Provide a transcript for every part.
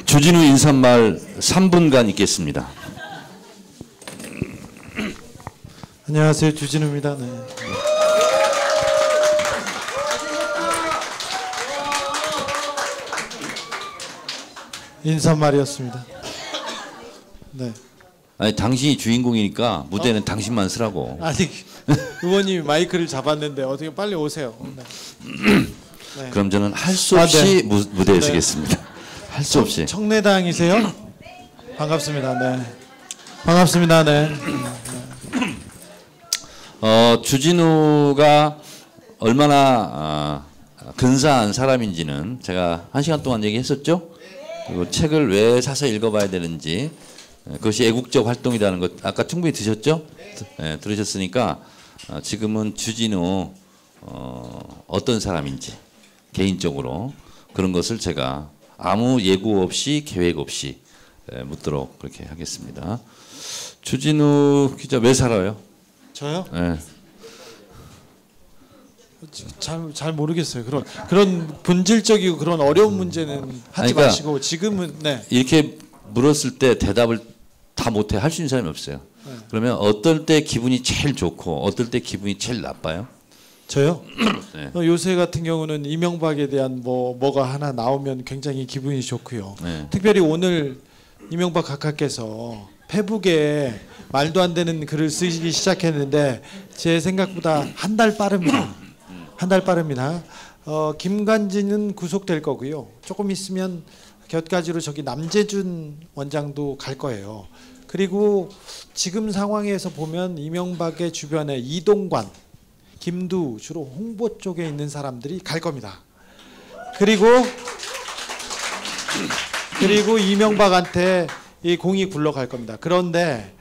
주진우 인사말 3분간 있겠습니다. 안녕하세요, 주진우입니다. 네. 인사말이었습니다. 네. 아니 당신이 주인공이니까 무대는 당신만 쓰라고. 아니 의원님이 마이크를 잡았는데 어떻게 빨리 오세요. 네. 네. 그럼 저는 할 수 없이 네. 무대에 네. 서겠습니다. 할 수 없이. 청래당이세요? 반갑습니다. 네. 반갑습니다. 네. 주진우가 얼마나 근사한 사람인지는 제가 1시간 동안 얘기했었죠. 그리고 책을 왜 사서 읽어봐야 되는지, 그것이 애국적 활동이라는 것 아까 충분히 드셨죠? 네, 들으셨으니까 지금은 주진우 어떤 사람인지 개인적으로 그런 것을 제가 아무 예고 없이 계획 없이 묻도록 그렇게 하겠습니다. 주진우 기자 왜 살아요? 저요? 네. 잘 모르겠어요. 그런 본질적이고 그런 어려운 문제는 하지 그러니까 마시고 지금은 네. 이렇게 물었을 때 대답을 다 못해 할 수 있는 사람이 없어요. 네. 그러면 어떨 때 기분이 제일 좋고 어떨 때 기분이 제일 나빠요? 저요? 네. 요새 같은 경우는 이명박에 대한 뭐가 하나 나오면 굉장히 기분이 좋고요. 네. 특별히 오늘 이명박 각하께서 페북에 말도 안 되는 글을 쓰기 시작했는데 제 생각보다 한 달 빠릅니다. 한 달 빠릅니다. 김관진은 구속될 거고요. 조금 있으면 곁가지로 저기 남재준 원장도 갈 거예요. 그리고 지금 상황에서 보면 이명박의 주변에 이동관, 김두 주로 홍보 쪽에 있는 사람들이 갈 겁니다. 그리고 이명박한테 이 공이 굴러갈 겁니다. 그런데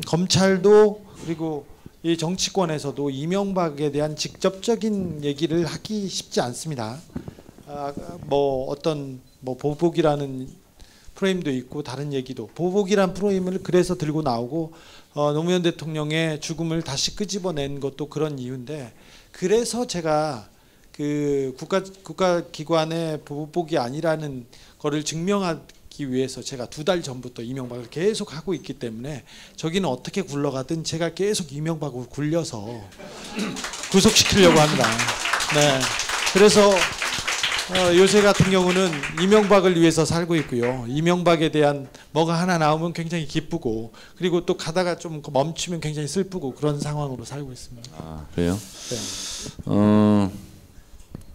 검찰도 그리고 이 정치권에서도 이명박에 대한 직접적인 얘기를 하기 쉽지 않습니다. 어떤 보복이라는 프레임도 있고 다른 얘기도 보복이란 프레임을 그래서 들고 나오고 노무현 대통령의 죽음을 다시 끄집어낸 것도 그런 이유인데 그래서 제가 그 국가기관의 보복이 아니라는 거를 증명하기 위해서 제가 2달 전부터 이명박을 계속 하고 있기 때문에 저기는 어떻게 굴러가든 제가 계속 이명박을 굴려서 구속시키려고 합니다. 네. 그래서 요새 같은 경우는 이명박을 위해서 살고 있고요. 이명박에 대한 뭐가 하나 나오면 굉장히 기쁘고 그리고 또 가다가 좀 멈추면 굉장히 슬프고 그런 상황으로 살고 있습니다. 아, 그래요? 네.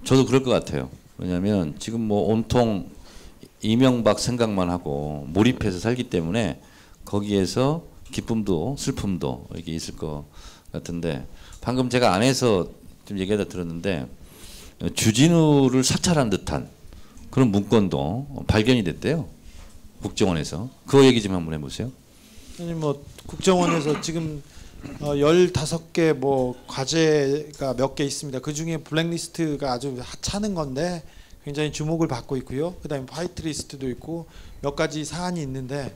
저도 그럴 것 같아요. 왜냐하면 지금 뭐 온통 이명박 생각만 하고 몰입해서 살기 때문에 거기에서 기쁨도 슬픔도 이렇게 있을 것 같은데 방금 제가 안에서 좀 얘기하다 들었는데 주진우를 사찰한 듯한 그런 문건도 발견이 됐대요. 국정원에서. 그거 얘기 좀 한번 해보세요. 아니 국정원에서 지금 15개 과제가 몇 개 있습니다. 그 중에 블랙리스트가 아주 하찮은 건데 굉장히 주목을 받고 있고요. 그다음에 화이트리스트도 있고 몇 가지 사안이 있는데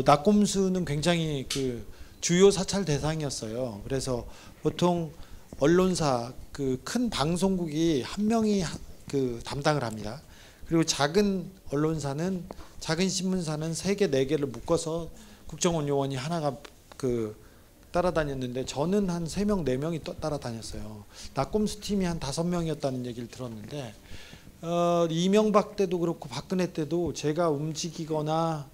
낙곰수는 굉장히 그 주요 사찰 대상이었어요. 그래서 보통 언론사 그 큰 방송국이 한 명이 그 담당을 합니다. 그리고 작은 언론사는 작은 신문사는 3개, 4개를 묶어서 국정원 요원이 하나가 그 따라다녔는데 저는 한 3명, 4명이 따라다녔어요. 낙곰수 팀이 한 5명이었다는 얘기를 들었는데 이명박 때도 그렇고 박근혜 때도 제가 움직이거나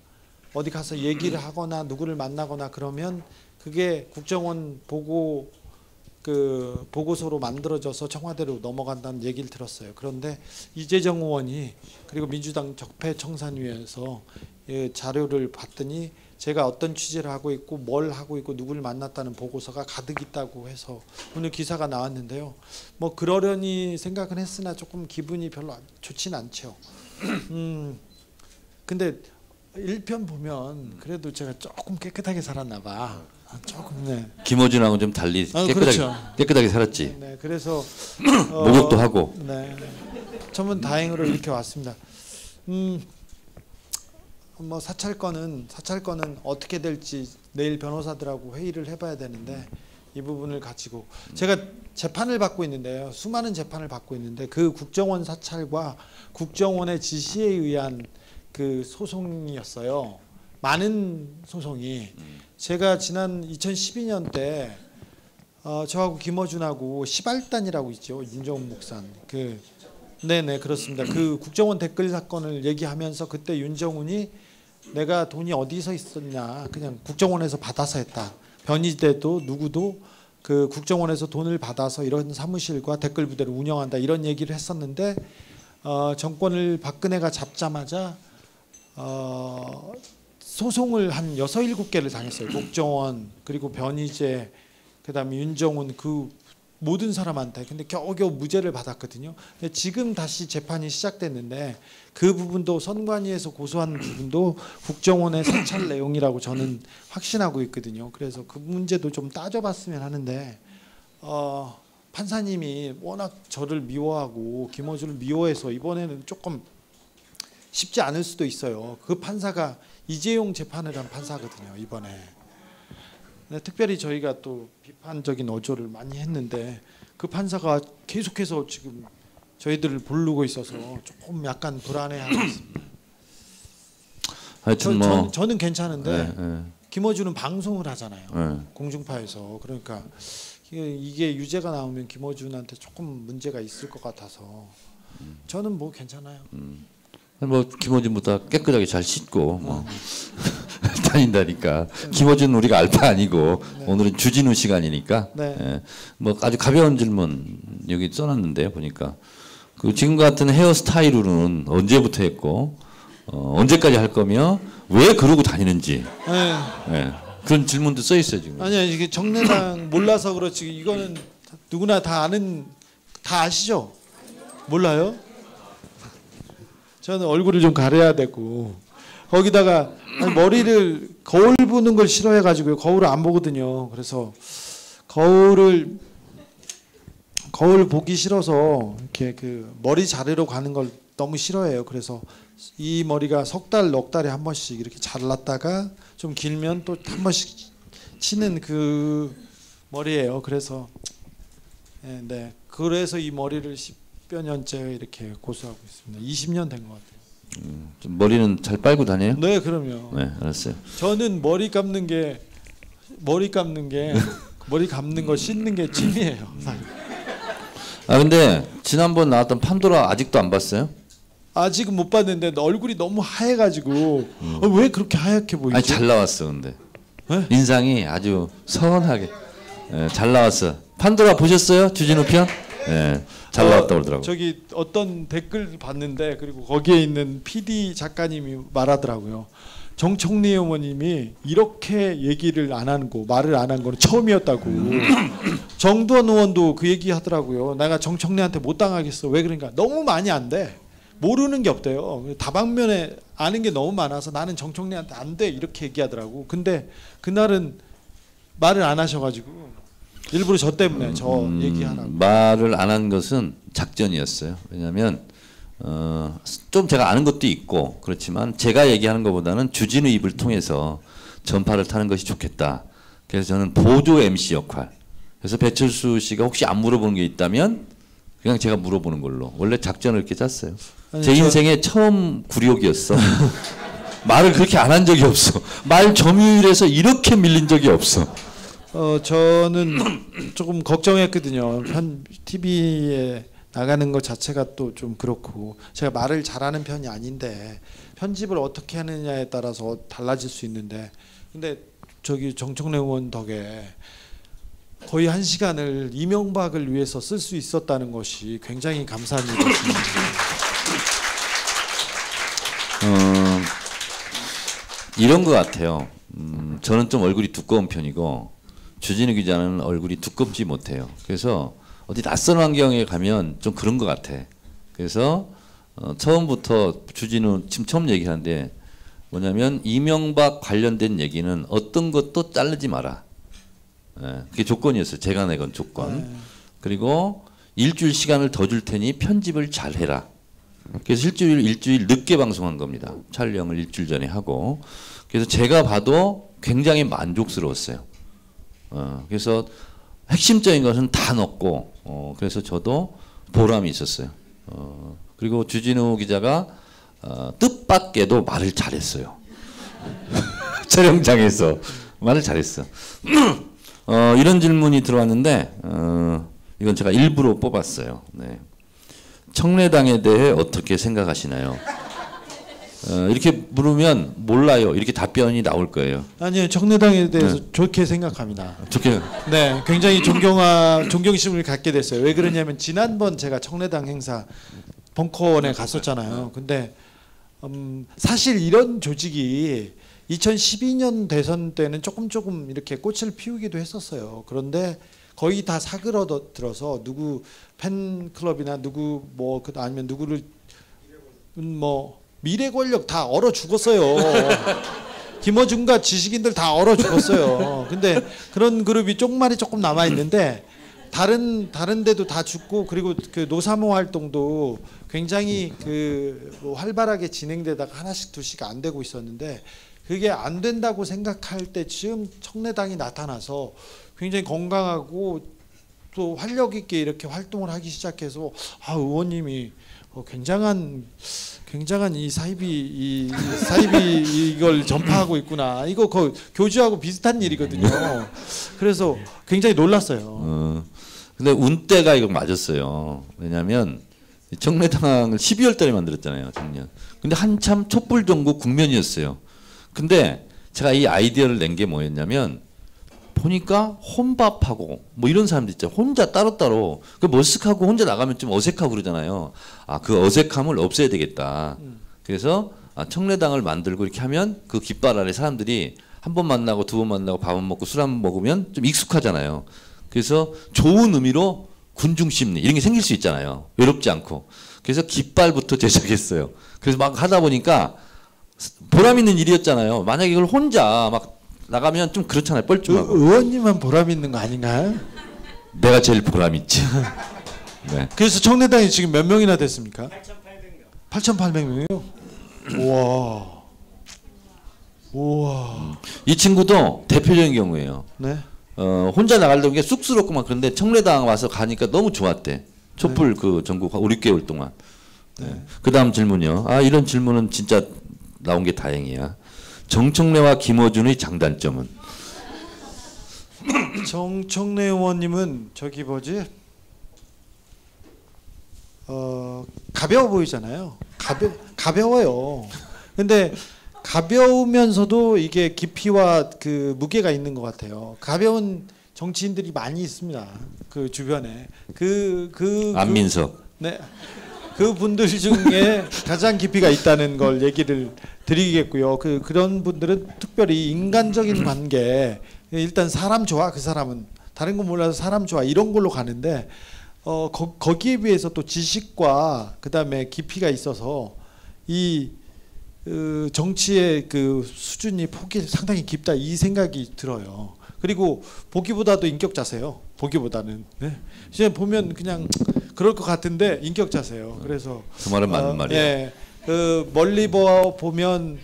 어디 가서 얘기를 하거나 누구를 만나거나 그러면 그게 국정원 보고서로 만들어져서 청와대로 넘어간다는 얘기를 들었어요. 그런데 이재정 의원이 그리고 민주당 적폐청산위에서 자료를 봤더니 제가 어떤 취재를 하고 있고 뭘 하고 있고 누구를 만났다는 보고서가 가득 있다고 해서 오늘 기사가 나왔는데요. 그러려니 생각은 했으나 조금 기분이 별로 좋지는 않죠. 근데 1편 보면 그래도 제가 조금 깨끗하게 살았나 봐. 조금 네. 김어준하고 좀 달리 그렇죠. 깨끗하게 살았지. 네, 그래서 목욕도 하고. 네, 전문 다행으로 이렇게 왔습니다. 사찰건은 어떻게 될지 내일 변호사들하고 회의를 해봐야 되는데 이 부분을 가지고 제가 재판을 받고 있는데요. 수많은 재판을 받고 있는데 그 국정원 사찰과 국정원의 지시에 의한 그 소송이었어요. 많은 소송이. 제가 지난 2012년 때 저하고 김어준하고 시발단이라고 있죠. 윤정훈 목사. 네네 그렇습니다. 그 국정원 댓글 사건을 얘기하면서 그때 윤정훈이 내가 돈이 어디서 있었냐 그냥 국정원에서 받아서 했다. 변희재도 누구도 그 국정원에서 돈을 받아서 이런 사무실과 댓글 부대를 운영한다 이런 얘기를 했었는데 정권을 박근혜가 잡자마자 소송을 한 6, 7개를 당했어요. 국정원 그리고 변희재 그다음에 윤정훈 그 모든 사람한테. 근데 겨우겨우 무죄를 받았거든요. 근데 지금 다시 재판이 시작됐는데 그 부분도 선관위에서 고소한 부분도 국정원의 사찰 내용이라고 저는 확신하고 있거든요. 그래서 그 문제도 좀 따져봤으면 하는데 판사님이 워낙 저를 미워하고 김어준을 미워해서 이번에는 조금 쉽지 않을 수도 있어요. 그 판사가 이재용 재판을 한 판사거든요. 이번에. 특별히 저희가 또 비판적인 어조를 많이 했는데 그 판사가 계속해서 지금 저희들을 부르고 있어서 조금 약간 불안해하고 있습니다. 하여튼 저는 괜찮은데 네. 김어준은 방송을 하잖아요. 네. 공중파에서. 그러니까 이게 유죄가 나오면 김어준한테 조금 문제가 있을 것 같아서 저는 뭐 괜찮아요. 뭐 김어준보다 깨끗하게 잘 씻고 다닌다니까. 김어준 우리가 알 바 아니고 네. 오늘은 주진우 시간이니까 네. 예. 뭐 아주 가벼운 질문 여기 써놨는데 보니까 그 지금 같은 헤어스타일로는 언제부터 했고 언제까지 할 거며 왜 그러고 다니는지 네. 예. 그런 질문도 써 있어요 지금. 아니야 이게 정례당 몰라서 그렇지 이거는 누구나 다 아는 다 아시죠? 몰라요? 저는 얼굴을 좀 가려야 되고 거기다가 머리를 거울 보는 걸 싫어해가지고요. 거울을 안 보거든요. 그래서 거울 보기 싫어서 이렇게 그 머리 자르러 가는 걸 너무 싫어해요. 그래서 이 머리가 석 달, 넉 달에 한 번씩 이렇게 잘랐다가 좀 길면 또 한 번씩 치는 그 머리예요. 그래서 네, 그래서 이 머리를 10여 년째 이렇게 고수하고 있습니다. 20년 된 것 같아요. 좀 머리는 잘 빨고 다녀요? 네, 그럼요. 네, 알았어요. 저는 머리 감는 거 씻는 게 취미예요. 아 근데 지난번 나왔던 판도라 아직도 안 봤어요? 아직은 못 봤는데 얼굴이 너무 하얘가지고 왜 그렇게 하얗게 보이지? 아니 잘 나왔어 근데 네? 인상이 아주 선하게 잘 나왔어. 판도라 보셨어요? 주진우 편? 잘 나왔다고 그러더라고. 저기 어떤 댓글 봤는데 그리고 거기에 있는 PD 작가님이 말하더라고요. 정청래 의원님이 이렇게 얘기를 안 하는 거 말을 안 한 거는 처음이었다고. 정두원 의원도 그 얘기 하더라고요. 내가 정청래한테 못 당하겠어. 왜 그러니까 너무 많이 안 돼. 모르는 게 없대요. 다방면에 아는 게 너무 많아서 나는 정청래한테 안 돼 이렇게 얘기하더라고. 근데 그날은 말을 안 하셔가지고 일부러 저 때문에 저 얘기하라고. 말을 안 한 것은 작전이었어요. 왜냐하면 좀 제가 아는 것도 있고 그렇지만 제가 얘기하는 것보다는 주진우 입을 통해서 전파를 타는 것이 좋겠다. 그래서 저는 보조 MC 역할. 그래서 배철수 씨가 혹시 안 물어보는 게 있다면 그냥 제가 물어보는 걸로. 원래 작전을 이렇게 짰어요. 아니, 제 인생의 처음 굴욕이었어. 말을 그렇게 안 한 적이 없어. 말 점유율에서 이렇게 밀린 적이 없어. 저는 조금 걱정했거든요. TV에 나가는 것 자체가 또 좀 그렇고 제가 말을 잘하는 편이 아닌데 편집을 어떻게 하느냐에 따라서 달라질 수 있는데 근데 저기 정청래 의원 덕에 거의 1시간을 이명박을 위해서 쓸 수 있었다는 것이 굉장히 감사한 일이었습니다. 이런 것 같아요. 저는 좀 얼굴이 두꺼운 편이고 주진우 기자는 얼굴이 두껍지 못해요. 그래서 어디 낯선 환경에 가면 좀 그런 것 같아. 그래서 처음부터 주진우 지금 처음 얘기하는데 뭐냐면 이명박 관련된 얘기는 어떤 것도 자르지 마라. 그게 조건이었어요. 제가 내건 조건. 그리고 일주일 시간을 더 줄 테니 편집을 잘 해라. 그래서 일주일 늦게 방송한 겁니다. 촬영을 일주일 전에 하고. 그래서 제가 봐도 굉장히 만족스러웠어요. 그래서 핵심적인 것은 다 넣었고, 그래서 저도 보람이 있었어요. 그리고 주진우 기자가 뜻밖에도 말을 잘했어요. 촬영장에서 말을 잘했어. 이런 질문이 들어왔는데 이건 제가 일부러 뽑았어요. 네. 청래당에 대해 어떻게 생각하시나요? 이렇게 물으면 몰라요. 이렇게 답변이 나올 거예요. 아니요, 청래당에 대해서 좋게 생각합니다. 좋게. 네, 굉장히 존경심을 갖게 됐어요. 왜 그러냐면 지난번 제가 청래당 행사 벙커원에 갔었잖아요. 근데 사실 이런 조직이 2012년 대선 때는 조금 이렇게 꽃을 피우기도 했었어요. 그런데 거의 다 사그러들어서 누구 팬클럽이나 누구 뭐 아니면 누구를 뭐 미래 권력 다 얼어 죽었어요. 김어준과 지식인들 다 얼어 죽었어요. 근데 그런 그룹이 쪽말이 조금 남아 있는데 다른 데도 다 죽고, 그리고 그 노사모 활동도 굉장히 뭐 활발하게 진행되다가 하나씩 둘씩 안 되고 있었는데, 그게 안 된다고 생각할 때쯤 청래당이 나타나서 굉장히 건강하고 또 활력 있게 이렇게 활동을 하기 시작해서 의원님이 굉장한 이 사이비 이걸 전파하고 있구나. 이거 교주하고 비슷한 일이거든요. 그래서 굉장히 놀랐어요. 근데 운때가 이거 맞았어요. 왜냐하면 청래당을 12월 달에 만들었잖아요, 작년. 근데 한참 촛불 정국 국면이었어요. 근데 제가 이 아이디어를 낸 게 뭐였냐면, 보니까 혼밥하고 뭐 이런 사람들 있죠. 혼자 따로따로 그 머쓱하고 혼자 나가면 좀 어색하고 그러잖아요. 그 어색함을 없애야 되겠다. 그래서 청래당을 만들고 이렇게 하면 그 깃발 아래 사람들이 한 번 만나고 두 번 만나고 밥은 먹고 술 한 번 먹으면 좀 익숙하잖아요. 그래서 좋은 의미로 군중심리 이런 게 생길 수 있잖아요. 외롭지 않고. 그래서 깃발부터 제작했어요. 그래서 막 하다 보니까 보람 있는 일이었잖아요. 만약에 이걸 혼자 막 나가면 좀 그렇잖아요. 뻘쭘하고. 의원님만 보람 있는 거 아닌가요? 내가 제일 보람 있지. 네. 그래서 청래당이 지금 몇 명이나 됐습니까? 8,800명이요. 우와. 이 친구도 대표적인 경우예요. 네. 혼자 나가려는 게 쑥스럽고 막 그런데 청래당 와서 가니까 너무 좋았대. 촛불 그 전국 5, 6개월 동안. 네. 그다음 질문이요. 이런 질문은 진짜 나온 게 다행이야. 정청래와 김어준의 장단점은? 정청래 의원님은 저기 뭐지? 가벼워 보이잖아요. 가벼워요. 근데 가벼우면서도 이게 깊이와 그 무게가 있는 것 같아요. 가벼운 정치인들이 많이 있습니다. 그 주변에 안민석. 네. 그 분들 중에 가장 깊이가 있다는 걸 얘기를 드리겠고요. 그런 분들은 특별히 인간적인 관계, 일단 사람 좋아, 그 사람은 다른 거 몰라서 사람 좋아 이런 걸로 가는데 거기에 비해서 또 지식과 그다음에 깊이가 있어서 이 정치의 그 수준이 폭이 상당히 깊다 이 생각이 들어요. 그리고 보기보다도 인격자세요. 보기보다는. 네. 이제 보면 그냥 그럴 것 같은데 인격자세요. 그래서 그 말은 맞는 말이에요. 예, 멀리 보면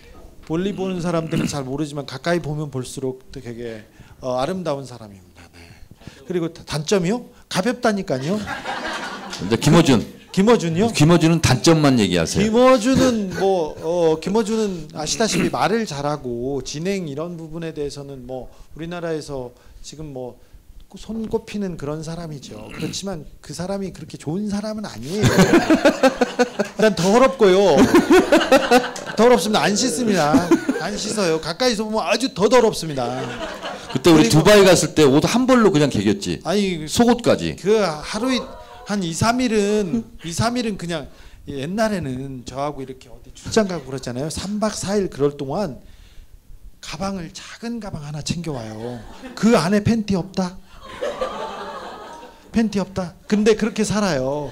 멀리 보는 사람들은 잘 모르지만 가까이 보면 볼수록 되게 아름다운 사람입니다. 네. 그리고 단점이요? 가볍다니까요. 이제 김어준요? 김어준은 단점만 얘기하세요. 김어준은 아시다시피 말을 잘하고 진행 이런 부분에 대해서는 뭐 우리나라에서 지금 뭐 손꼽히는 그런 사람이죠. 그렇지만 그 사람이 그렇게 좋은 사람은 아니에요. 일단 더럽고요. 더럽습니다. 안 씻습니다. 안 씻어요. 가까이서 보면 아주 더 더럽습니다. 그때 우리 두바이 갔을 때 옷 한 벌로 그냥 개겼지. 아니 속옷까지. 그 하루에 한 2, 3일은 그냥 옛날에는 저하고 이렇게 어디 출장 가고 그랬잖아요. 3박 4일 그럴 동안 가방을 작은 가방 하나 챙겨와요. 그 안에 팬티 없다. 근데 그렇게 살아요.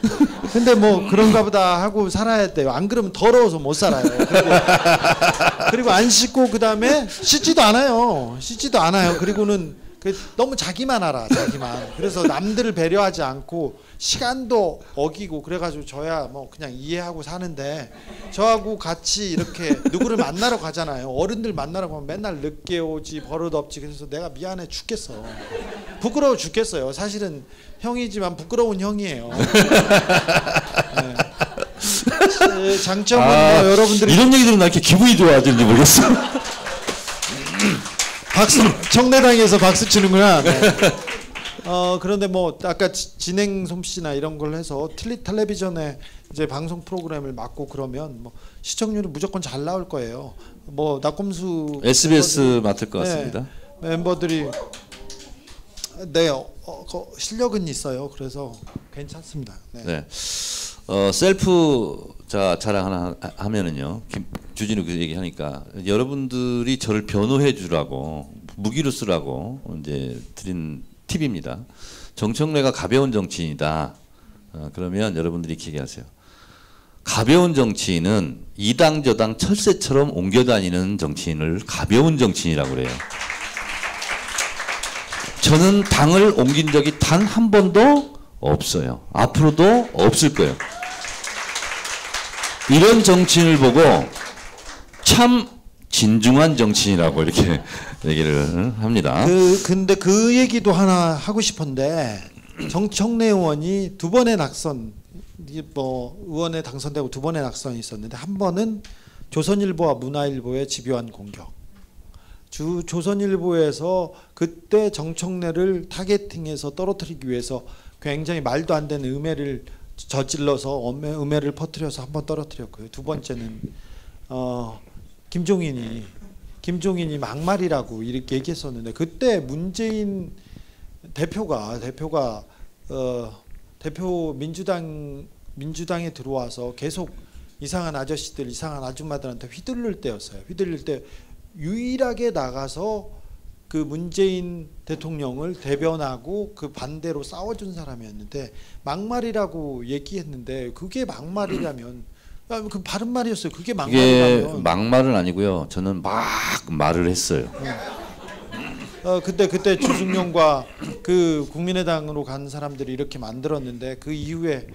근데 뭐 그런가 보다 하고 살아야 돼요. 안 그러면 더러워서 못 살아요. 그리고 안 씻고 그다음에 씻지도 않아요. 그리고는 너무 자기만 알아. 그래서 남들을 배려하지 않고 시간도 어기고 그래가지고 저야 뭐 그냥 이해하고 사는데, 저하고 같이 이렇게 누구를 만나러 가잖아요. 어른들 만나러 가면 맨날 늦게 오지, 버릇 없지. 그래서 내가 미안해 죽겠어. 부끄러워 죽겠어요. 사실은 형이지만 부끄러운 형이에요. 네. 장점은 뭐 여러분들이 이런 얘기 들으면 나 이렇게 기분이 좋아지는지 모르겠어. 박수 청래당에서 박수 치는구나. 네. 그런데 뭐 아까 진행 솜씨나 이런 걸 해서 텔레비전에 이제 방송 프로그램을 맡고 그러면 뭐 시청률이 무조건 잘 나올 거예요. 뭐 낙검수 SBS 맡을 것 같습니다. 멤버들이 네 실력은 있어요. 그래서 괜찮습니다. 네. 네. 셀프 자랑 하나 하면은요. 주진우 그 얘기하니까 여러분들이 저를 변호해 주라고 무기로 쓰라고 이제 드린 팁입니다. 정청래가 가벼운 정치인이다. 그러면 여러분들이 이렇게 얘기하세요. 가벼운 정치인은 이당 저당 철새처럼 옮겨다니는 정치인을 가벼운 정치인이라고 그래요. 저는 당을 옮긴 적이 단 한 번도 없어요. 앞으로도 없을 거예요. 이런 정치인을 보고 참 진중한 정치인이라고 이렇게 얘기를 합니다. 근데 그 얘기도 하나 하고 싶은데 정청래 의원이 두 번의 낙선, 뭐 의원에 당선되고 두 번의 낙선이 있었는데 한 번은 조선일보와 문화일보의 집요한 공격. 조선일보에서 그때 정청래를 타겟팅해서 떨어뜨리기 위해서 굉장히 말도 안 되는 음해를 저질러서 음해를 퍼뜨려서 한 번 떨어뜨렸고요. 두 번째는 김종인이 막말이라고 이렇게 얘기했었는데 그때 문재인 대표가 대표 민주당에 들어와서 계속 이상한 아저씨들, 이상한 아줌마들한테 휘둘릴 때였어요. 휘둘릴 때 유일하게 나가서 그 문재인 대통령을 대변하고 그 반대로 싸워준 사람이었는데 막말이라고 얘기했는데 그게 막말이라면 그 바른 말이었어요. 그게 막말이라면. 이게 막말은 아니고요. 저는 막 말을 했어요. 그때 주승용과 그 국민의당으로 간 사람들이 이렇게 만들었는데 그 이후에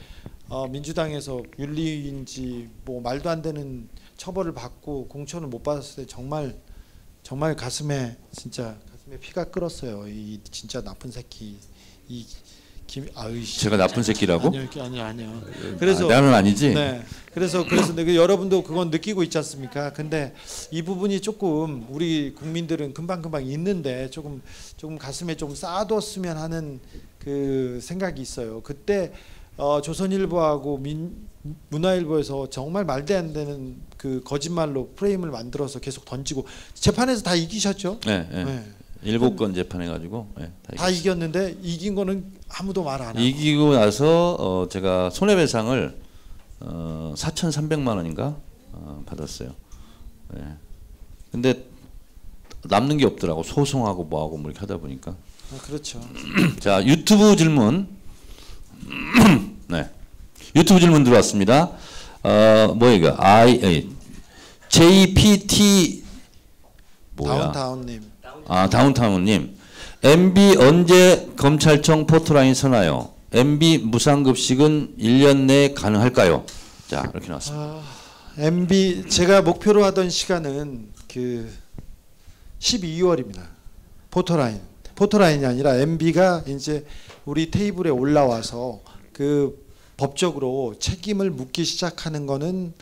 민주당에서 윤리인지 뭐 말도 안 되는 처벌을 받고 공천을 못 받았을 때 정말 가슴에 피가 끓었어요. 이 진짜 나쁜 새끼 제가 나쁜 새끼라고? 아니요. 그래서 나는 아니지. 네. 그래서 여러분도 그건 느끼고 있지 않습니까? 근데 이 부분이 조금 우리 국민들은 금방 있는데 조금 가슴에 좀 쌓아뒀으면 하는 그 생각이 있어요. 그때 조선일보하고 문화일보에서 정말 말도 안 되는 그 거짓말로 프레임을 만들어서 계속 던지고 재판에서 다 이기셨죠? 네. 7건 재판해가지고 다 이겼는데 이긴 거는 아무도 말 안 하고 이기고 나서 제가 손해배상을 4,300만 원인가 받았어요. 네. 근데 남는 게 없더라고. 소송하고 뭐하고 뭐 이렇게 하다 보니까. 그렇죠. 자, 유튜브 질문. 네. 유튜브 질문 들어왔습니다. 뭐 이거 JPT 뭐야? 다운타운님. 다운타운님. MB 언제 검찰청 포토라인 서나요? MB 무상급식은 1년 내에 가능할까요? 자, 이렇게 나왔습니다. MB 제가 목표로 하던 시간은 그 12월입니다. 포토라인이 아니라 MB가 이제 우리 테이블에 올라와서 그 법적으로 책임을 묻기 시작하는 거는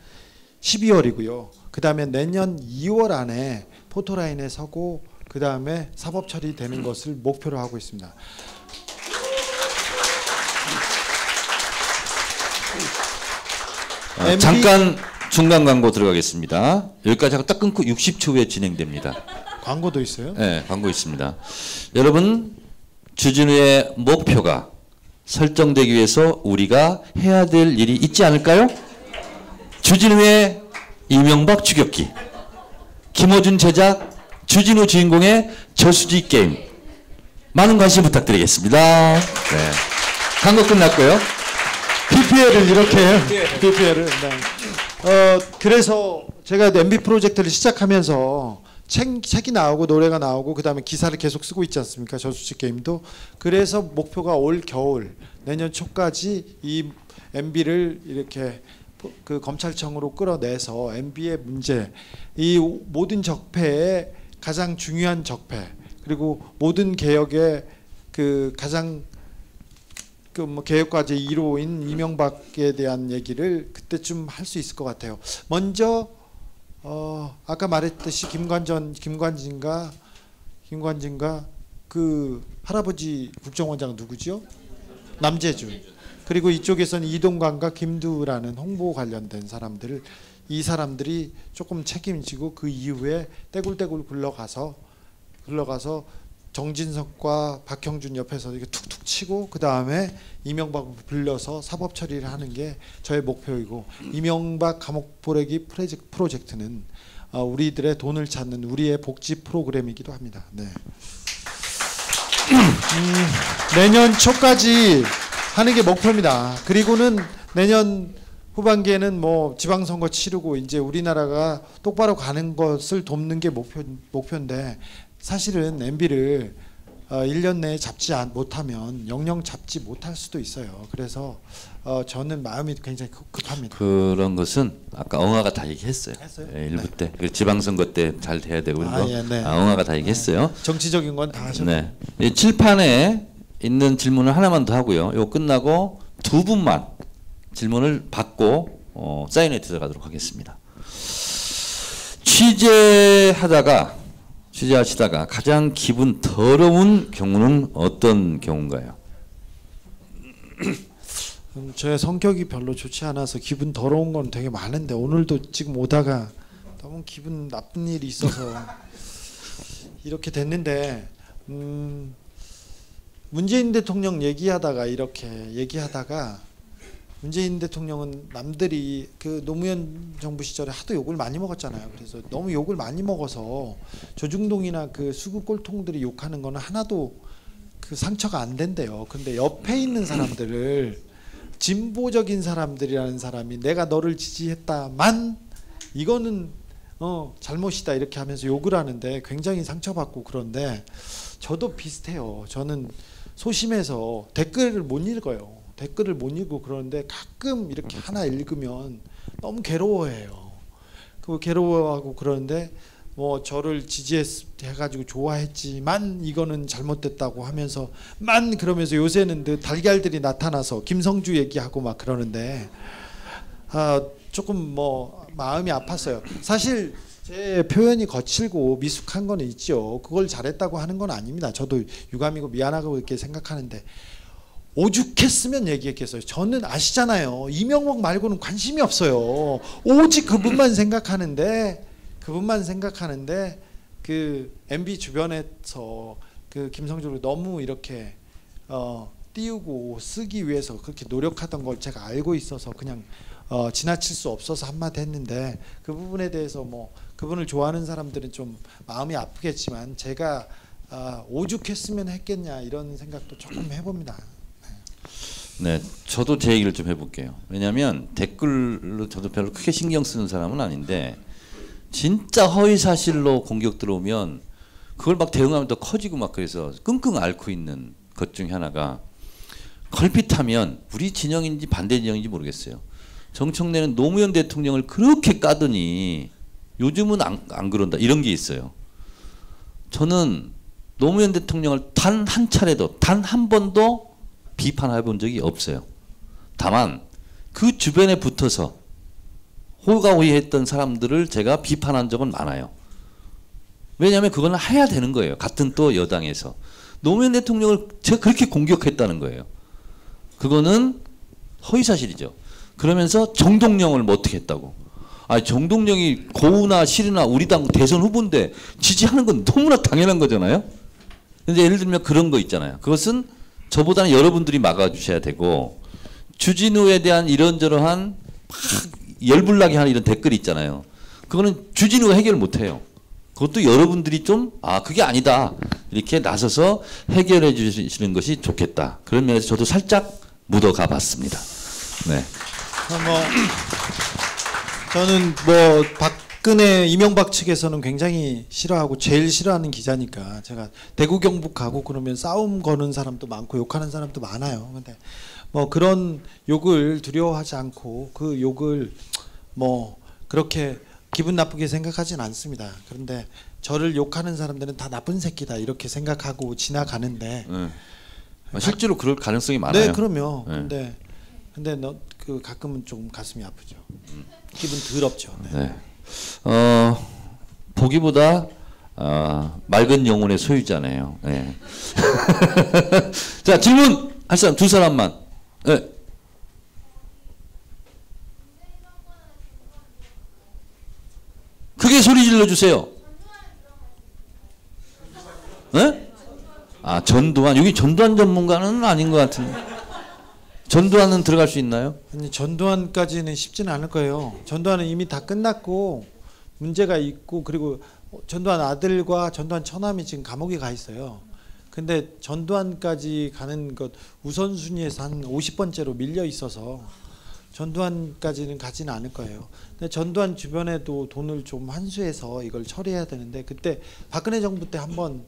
12월이고요. 그 다음에 내년 2월 안에 포토라인에 서고 그 다음에 사법 처리되는 것을 목표로 하고 있습니다. 잠깐 중간 광고 들어가겠습니다. 여기까지 하고 딱 끊고 60초 후에 진행됩니다. 광고도 있어요? 네, 광고 있습니다. 여러분, 주진우의 목표가 설정되기 위해서 우리가 해야 될 일이 있지 않을까요? 주진우의 이명박 추격기, 김어준 제작, 주진우 주인공의 저수지 게임, 많은 관심 부탁드리겠습니다. 네. 광고 끝났고요. PPL을 이렇게 해요. PPL을. 네. 그래서 제가 MB 프로젝트를 시작하면서 책이 나오고 노래가 나오고 그 다음에 기사를 계속 쓰고 있지 않습니까? 저수지 게임도. 그래서 목표가 올 겨울 내년 초까지 이 MB를 이렇게 그 검찰청으로 끌어내서 MB의 문제, 이 모든 적폐의 가장 중요한 적폐, 그리고 모든 개혁의 그 가장 그 뭐 개혁과제 1호인 이명박에 대한 얘기를 그때쯤 할 수 있을 것 같아요. 먼저 아까 말했듯이 김관진가 그 할아버지 국정원장 누구죠? 남재준. 그리고 이쪽에서는 이동관과 김두라는 홍보 관련된 사람들을 이 사람들이 조금 책임지고 그 이후에 떼굴떼굴 굴러가서 정진석과 박형준 옆에서 이렇게 툭툭 치고 그 다음에 이명박을 불러서 사법 처리를 하는 게 저의 목표이고 이명박 감옥 보내기 프로젝트는 우리들의 돈을 찾는 우리의 복지 프로그램이기도 합니다. 네. 내년 초까지 하는 게 목표입니다. 그리고는 내년 후반기에는 뭐 지방선거 치르고 이제 우리나라가 똑바로 가는 것을 돕는 게 목표인데 사실은 MB를 1년 내에 잡지 못하면 영영 잡지 못할 수도 있어요. 그래서 저는 마음이 굉장히 급합니다. 그런 것은 아까 엉아가 다 얘기했어요. 예, 일부 네. 때 그 지방선거 때 잘 돼야 되고 이런 거 예, 네. 엉아가 다 얘기했어요. 정치적인 건 다 하셨네요. 네. 이 칠판에 있는 질문을 하나만 더 하고요. 이거 끝나고 두 분만 질문을 받고 사인회 들어가도록 하겠습니다. 취재하시다가 가장 기분 더러운 경우는 어떤 경우인가요? 제 성격이 별로 좋지 않아서 기분 더러운 건 되게 많은데 오늘도 지금 오다가 너무 기분 나쁜 일이 있어서 이렇게 됐는데 문재인 대통령 얘기하다가 문재인 대통령은 남들이 그 노무현 정부 시절에 하도 욕을 많이 먹었잖아요. 그래서 너무 욕을 많이 먹어서 조중동이나 그 수구 꼴통들이 욕하는 거는 하나도 그 상처가 안 된대요. 근데 옆에 있는 사람들을 진보적인 사람들이라는 사람이 내가 너를 지지했다만 이거는 잘못이다 이렇게 하면서 욕을 하는데 굉장히 상처받고 그런데 저도 비슷해요. 저는 소심해서 댓글을 못 읽어요. 댓글을 못 읽고 그러는데 가끔 이렇게 하나 읽으면 너무 괴로워해요. 그 괴로워하고 그러는데 뭐 저를 지지해가지고 좋아했지만 이거는 잘못됐다고 하면서 그러면서 요새는 그 달걀들이 나타나서 김성주 얘기하고 막 그러는데 조금 뭐 마음이 아팠어요. 사실 제 표현이 거칠고 미숙한 건 있죠. 그걸 잘했다고 하는 건 아닙니다. 저도 유감이고 미안하고 이렇게 생각하는데 오죽했으면 얘기했겠어요. 저는 아시잖아요. 이명박 말고는 관심이 없어요. 오직 그분만 생각하는데 그 MB 주변에서 그 김성주를 너무 이렇게 띄우고 쓰기 위해서 그렇게 노력하던 걸 제가 알고 있어서 그냥 지나칠 수 없어서 한마디 했는데 그 부분에 대해서 뭐 그분을 좋아하는 사람들은 좀 마음이 아프겠지만 제가 오죽했으면 했겠냐 이런 생각도 조금 해봅니다. 네, 저도 제 얘기를 좀 해볼게요. 왜냐하면 댓글로 저도 별로 크게 신경 쓰는 사람은 아닌데 진짜 허위 사실로 공격 들어오면 그걸 막 대응하면 더 커지고 막 그래서 끙끙 앓고 있는 것 중에 하나가 걸핏하면 우리 진영인지 반대 진영인지 모르겠어요. 정청래는 노무현 대통령을 그렇게 까더니 요즘은 안 그런다 이런 게 있어요. 저는 노무현 대통령을 단 한 차례도 단 한 번도 비판해 본 적이 없어요. 다만 그 주변에 붙어서 호가호위했던 사람들을 제가 비판한 적은 많아요. 왜냐하면 그건 해야 되는 거예요. 같은 또 여당에서. 노무현 대통령을 제가 그렇게 공격했다는 거예요. 그거는 허위사실이죠. 그러면서 정동영을 뭐 어떻게 했다고. 정동영이 고우나 실이나 우리 당 대선 후보인데 지지하는 건 너무나 당연한 거잖아요. 근데 예를 들면 그런 거 있잖아요. 그것은 저보다는 여러분들이 막아주셔야 되고 주진우에 대한 이런저런한 열불나게 하는 이런 댓글이 있잖아요. 그거는 주진우가 해결 못해요. 그것도 여러분들이 좀 그게 아니다 이렇게 나서서 해결해 주시는 것이 좋겠다. 그런 면에서 저도 살짝 묻어가 봤습니다. 네. 저는 뭐 박근혜 이명박 측에서는 굉장히 싫어하고 제일 싫어하는 기자니까 제가 대구 경북 가고 그러면 싸움 거는 사람도 많고 욕하는 사람도 많아요. 근데 뭐 그런 욕을 두려워하지 않고 그 욕을 뭐 그렇게 기분 나쁘게 생각하진 않습니다. 그런데 저를 욕하는 사람들은 다 나쁜 새끼다 이렇게 생각하고 지나가는데 실제로 그럴 가능성이 많아요. 네, 그럼요. 네. 근데 그 가끔은 좀 가슴이 아프죠. 기분 더럽죠. 네. 네. 보기보다 맑은 영혼의 소유자네요. 네. 자, 질문 할 사람 두 사람만. 네. 크게 소리 질러 주세요. 네? 아, 전두환. 여기 전두환 전문가는 아닌 것 같은데. 전두환은 들어갈 수 있나요? 아니, 전두환까지는 쉽지는 않을 거예요. 전두환은 이미 다 끝났고 문제가 있고, 그리고 전두환 아들과 전두환 처남이 지금 감옥에 가 있어요. 근데 전두환까지 가는 것 우선순위에서 한 50번째로 밀려 있어서 전두환까지는 가지는 않을 거예요. 근데 전두환 주변에도 돈을 좀 환수해서 이걸 처리해야 되는데, 그때 박근혜 정부 때 한번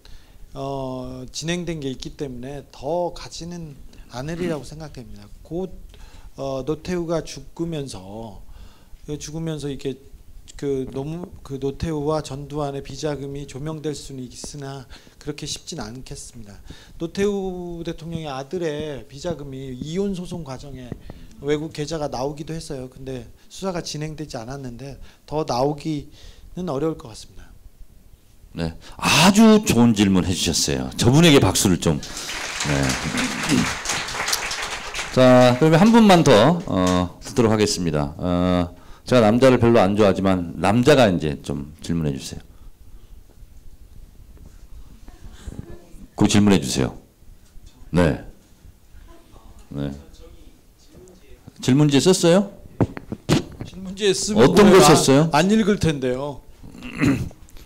진행된 게 있기 때문에 더 가지는 않으리라고 생각됩니다. 곧 노태우가 죽으면서 이렇게 그 노태우와 전두환의 비자금이 조명될 수는 있으나 그렇게 쉽지는 않겠습니다. 노태우 대통령의 아들의 비자금이 이혼 소송 과정에 외국 계좌가 나오기도 했어요. 근데 수사가 진행되지 않았는데 더 나오기는 어려울 것 같습니다. 네, 아주 좋은 질문 해주셨어요. 저분에게 박수를 좀. 네. 자, 그러면 한 분만 더 듣도록 하겠습니다. 제가 남자를 별로 안 좋아하지만 남자가 이제 좀 질문해 주세요. 그 질문해 주세요. 네. 네. 질문지에 썼어요? 질문지에 쓰면 어떤 걸 썼어요? 안 읽을 텐데요.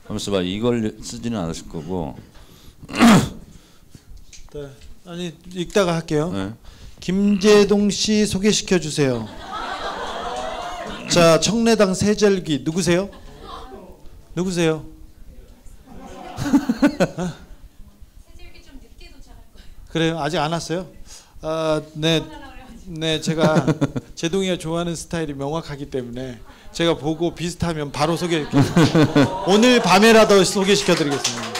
하면서 봐, 이걸 쓰지는 않았을 거고. 네. 아니, 읽다가 할게요. 네. 김재동 씨 소개시켜 주세요. 자, 청래당 세절기 누구세요? 누구세요? 세절기 좀 늦게 도착할 거예요. 그래요? 아직 안 왔어요? 네, 제가 제동이가 좋아하는 스타일이 명확하기 때문에 제가 보고 비슷하면 바로 소개해드리겠습니다. 오늘 밤에라도 소개시켜드리겠습니다.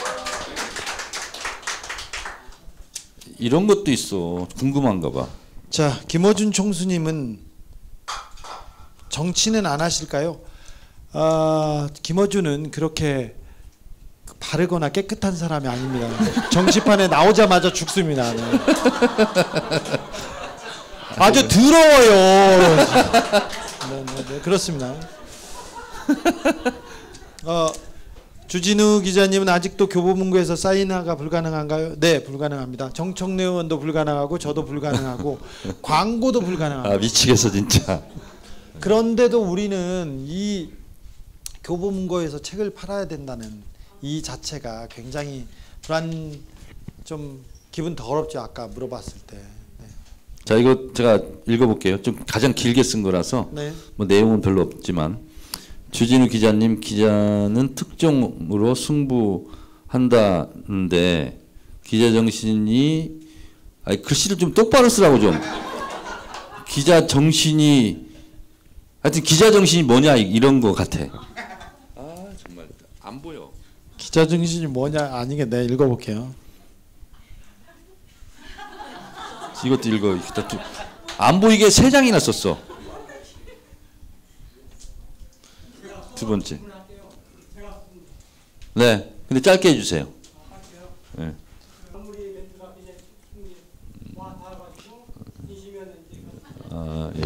이런 것도 있어. 궁금한가 봐. 자, 김어준 총수님은 정치는 안 하실까요? 김어준은 그렇게 바르거나 깨끗한 사람이 아닙니다. 정치판에 나오자마자 죽습니다. 네. 아주 더러워요. 네, 그렇습니다. 주진우 기자님은 아직도 교보문고에서 사인화가 불가능한가요? 네, 불가능합니다. 정청래 의원도 불가능하고 저도 불가능하고 광고도 불가능합니다. 아, 미치겠어 진짜. 그런데도 우리는 이 교보문고에서 책을 팔아야 된다는 이 자체가 굉장히 좀 기분 더럽죠. 아까 물어봤을 때. 네. 자, 이거 제가 읽어볼게요. 좀 가장 길게 쓴 거라서 네. 뭐 내용은 별로 없지만, 주진우 기자님, 기자는 특종으로 승부한다는데 기자 정신이, 아니 글씨를 좀 똑바로 쓰라고 좀. 기자 정신이, 하여튼 기자 정신이 뭐냐 이런 거 같아. 아 정말 안 보여. 기자 정신이 뭐냐? 아니게 네, 읽어볼게요. 이것도 읽어. 안 보이게 3장이나 썼어. 두 번째. 네. 근데 짧게 해주세요. 네.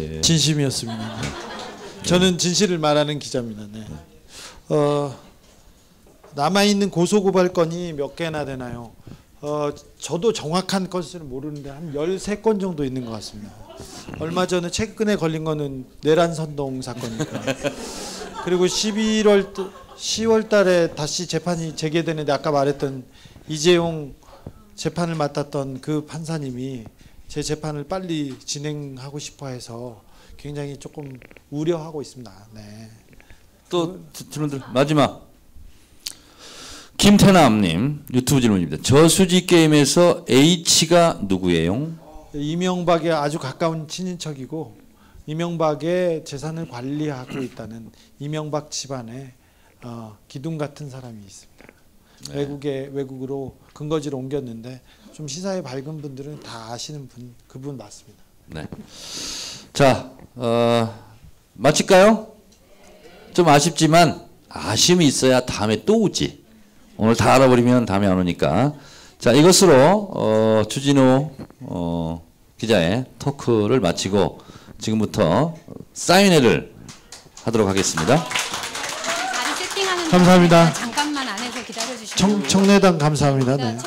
예. 진심이었습니다. 저는 진실을 말하는 기자입니다. 네. 남아 있는 고소고발 건이 몇 개나 되나요? 저도 정확한 건수는 모르는데 한 13건 정도 있는 것 같습니다. 얼마 전에 최근에 걸린 거는 내란 선동 사건이니까. 그리고 10월 달에 다시 재판이 재개되는데, 아까 말했던 이재용 재판을 맡았던 그 판사님이 제 재판을 빨리 진행하고 싶어 해서 굉장히 조금 우려하고 있습니다. 네. 또 질문들 마지막. 김태남님 유튜브 질문입니다. 저수지 게임에서 H가 누구예요? 이명박의 아주 가까운 친인척이고 이명박의 재산을 관리하고 있다는 이명박 집안의 기둥 같은 사람이 있습니다. 외국으로 근거지로 옮겼는데 좀 시사에 밝은 분들은 다 아시는 그분 맞습니다. 네. 자, 마칠까요? 좀 아쉽지만 아쉬움이 있어야 다음에 또 오지. 오늘 다 알아버리면 다음에 안 오니까. 자, 이것으로 주진우 기자의 토크를 마치고 지금부터 사인회를 하도록 하겠습니다. 자리 세팅하는 감사합니다. 잠깐만 안에서 기다려 주시면 청내당 감사합니다. 네.